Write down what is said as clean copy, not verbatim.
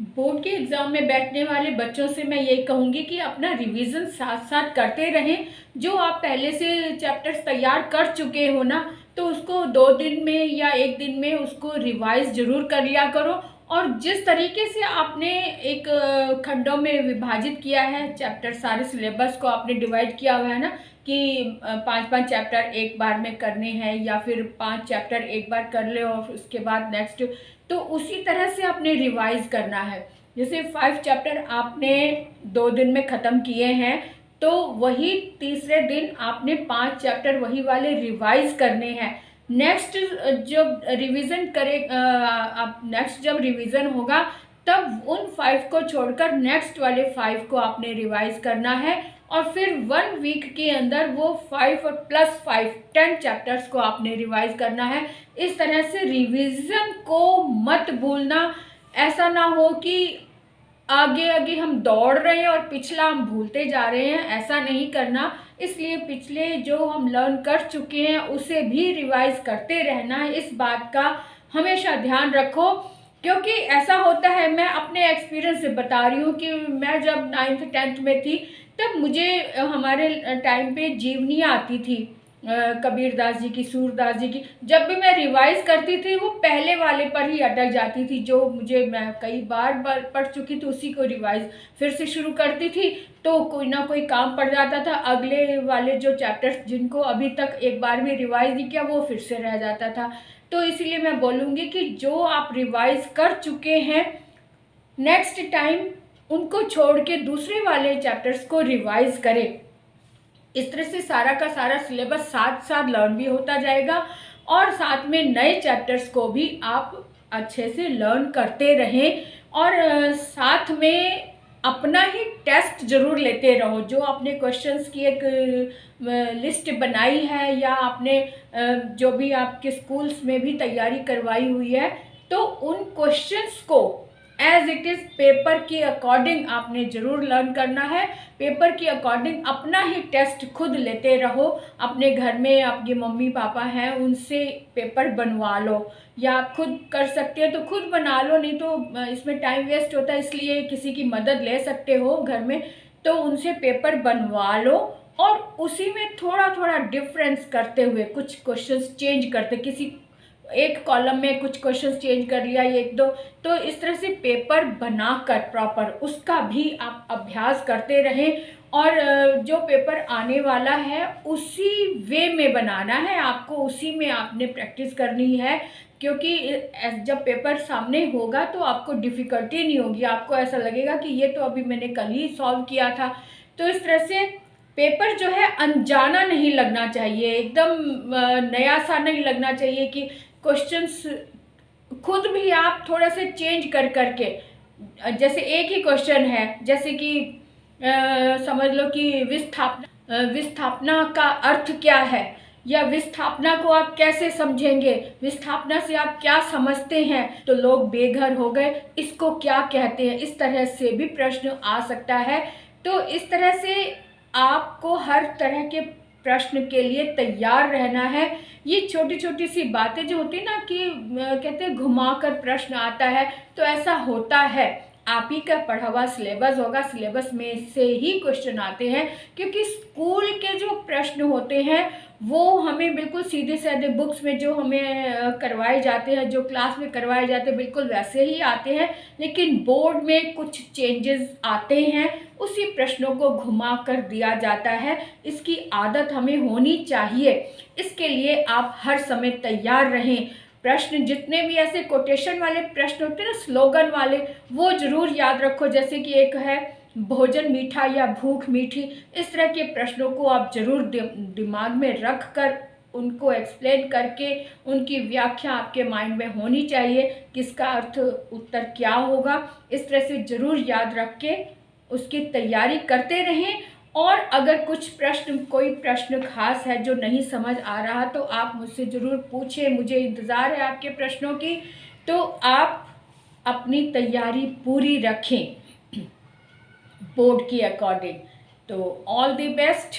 Board के exam में बैठने वाले बच्चों से मैं यही कहूँगी कि अपना रिवीजन साथ साथ करते रहें। जो आप पहले से चैप्टर्स तैयार कर चुके हो ना, तो उसको 2 दिन में या 1 दिन में उसको रिवाइज ज़रूर कर लिया करो। और जिस तरीके से आपने एक खंडों में विभाजित किया है चैप्टर, सारे सिलेबस को आपने डिवाइड किया हुआ है ना कि 5-5 चैप्टर एक बार में करने हैं, या फिर 5 चैप्टर एक बार कर ले और उसके बाद नेक्स्ट, तो उसी तरह से आपने रिवाइज करना है। जैसे 5 चैप्टर आपने 2 दिन में ख़त्म किए हैं, तो वही तीसरे दिन आपने 5 चैप्टर वही वाले रिवाइज करने हैं। नेक्स्ट जब रिवीजन करे आप नेक्स्ट जब रिवीजन होगा, तब उन 5 को छोड़कर नेक्स्ट वाले 5 को आपने रिवाइज करना है। और फिर 1 वीक के अंदर वो 5 और +5 10 चैप्टर्स को आपने रिवाइज करना है। इस तरह से रिवीजन को मत भूलना। ऐसा ना हो कि आगे आगे हम दौड़ रहे हैं और पिछला हम भूलते जा रहे हैं, ऐसा नहीं करना। इसलिए पिछले जो हम लर्न कर चुके हैं उसे भी रिवाइज करते रहना है। इस बात का हमेशा ध्यान रखो, क्योंकि ऐसा होता है, मैं अपने एक्सपीरियंस से बता रही हूँ कि मैं जब 9th 10th में थी, तब मुझे हमारे टाइम पे जीवनियाँ आती थी, कबीरदास जी की, सूरदास जी की। जब भी मैं रिवाइज करती थी वो पहले वाले पर ही अटक जाती थी, जो मुझे मैं कई बार पढ़ चुकी थी, उसी को रिवाइज फिर से शुरू करती थी, तो कोई ना कोई काम पड़ जाता था। अगले वाले जो चैप्टर्स जिनको अभी तक एक बार भी रिवाइज नहीं किया, वो फिर से रह जाता था। तो इसलिए मैं बोलूँगी कि जो आप रिवाइज कर चुके हैं, नेक्स्ट टाइम उनको छोड़ के दूसरे वाले चैप्टर्स को रिवाइज करें। इस तरह से सारा का सारा सिलेबस साथ साथ लर्न भी होता जाएगा, और साथ में नए चैप्टर्स को भी आप अच्छे से लर्न करते रहें। और साथ में अपना ही टेस्ट ज़रूर लेते रहो। जो आपने क्वेश्चंस की एक लिस्ट बनाई है, या आपने जो भी आपके स्कूल्स में भी तैयारी करवाई हुई है, तो उन क्वेश्चंस को एज इट इज़ पेपर के अकॉर्डिंग आपने ज़रूर लर्न करना है। पेपर के अकॉर्डिंग अपना ही टेस्ट खुद लेते रहो। अपने घर में आपके मम्मी पापा हैं, उनसे पेपर बनवा लो, या आप खुद कर सकते हो तो खुद बना लो, नहीं तो इसमें टाइम वेस्ट होता है, इसलिए किसी की मदद ले सकते हो घर में, तो उनसे पेपर बनवा लो। और उसी में थोड़ा थोड़ा डिफरेंस करते हुए कुछ क्वेश्चंस चेंज करते, किसी एक कॉलम में कुछ क्वेश्चंस चेंज कर लिया, एक दो, तो इस तरह से पेपर बनाकर प्रॉपर उसका भी आप अभ्यास करते रहें। और जो पेपर आने वाला है उसी वे में बनाना है आपको, उसी में आपने प्रैक्टिस करनी है। क्योंकि जब पेपर सामने होगा तो आपको डिफ़िकल्टी नहीं होगी, आपको ऐसा लगेगा कि ये तो अभी मैंने कल ही सॉल्व किया था। तो इस तरह से पेपर जो है अनजाना नहीं लगना चाहिए, एकदम नया सा नहीं लगना चाहिए कि क्वेश्चंस खुद भी आप थोड़ा से चेंज कर करके, जैसे एक ही क्वेश्चन है, जैसे कि समझ लो कि विस्थापना का अर्थ क्या है, या विस्थापना को आप कैसे समझेंगे, विस्थापना से आप क्या समझते हैं, तो लोग बेघर हो गए, इसको क्या कहते हैं। इस तरह से भी प्रश्न आ सकता है। तो इस तरह से आपको हर तरह के प्रश्न के लिए तैयार रहना है। ये छोटी छोटी सी बातें जो होती है ना कि कहते हैं घुमाकर प्रश्न आता है, तो ऐसा होता है। आप ही का पढ़ा हुआ सिलेबस होगा, सिलेबस में से ही क्वेश्चन आते हैं, क्योंकि स्कूल के जो प्रश्न होते हैं वो हमें बिल्कुल सीधे साधे बुक्स में जो हमें करवाए जाते हैं, जो क्लास में करवाए जाते हैं, बिल्कुल वैसे ही आते हैं। लेकिन बोर्ड में कुछ चेंजेस आते हैं, उसी प्रश्नों को घुमा कर दिया जाता है। इसकी आदत हमें होनी चाहिए। इसके लिए आप हर समय तैयार रहें। प्रश्न जितने भी ऐसे कोटेशन वाले प्रश्न होते हैं ना, स्लोगन वाले, वो ज़रूर याद रखो। जैसे कि एक है भोजन मीठा या भूख मीठी, इस तरह के प्रश्नों को आप ज़रूर दिमाग में रख कर उनको एक्सप्लेन करके उनकी व्याख्या आपके माइंड में होनी चाहिए, किसका अर्थ उत्तर क्या होगा। इस तरह से ज़रूर याद रख के उसकी तैयारी करते रहें। और अगर कुछ प्रश्न, कोई प्रश्न खास है जो नहीं समझ आ रहा, तो आप मुझसे ज़रूर पूछें, मुझे इंतज़ार है आपके प्रश्नों की। तो आप अपनी तैयारी पूरी रखें बोर्ड की अकॉर्डिंग। तो ऑल द बेस्ट।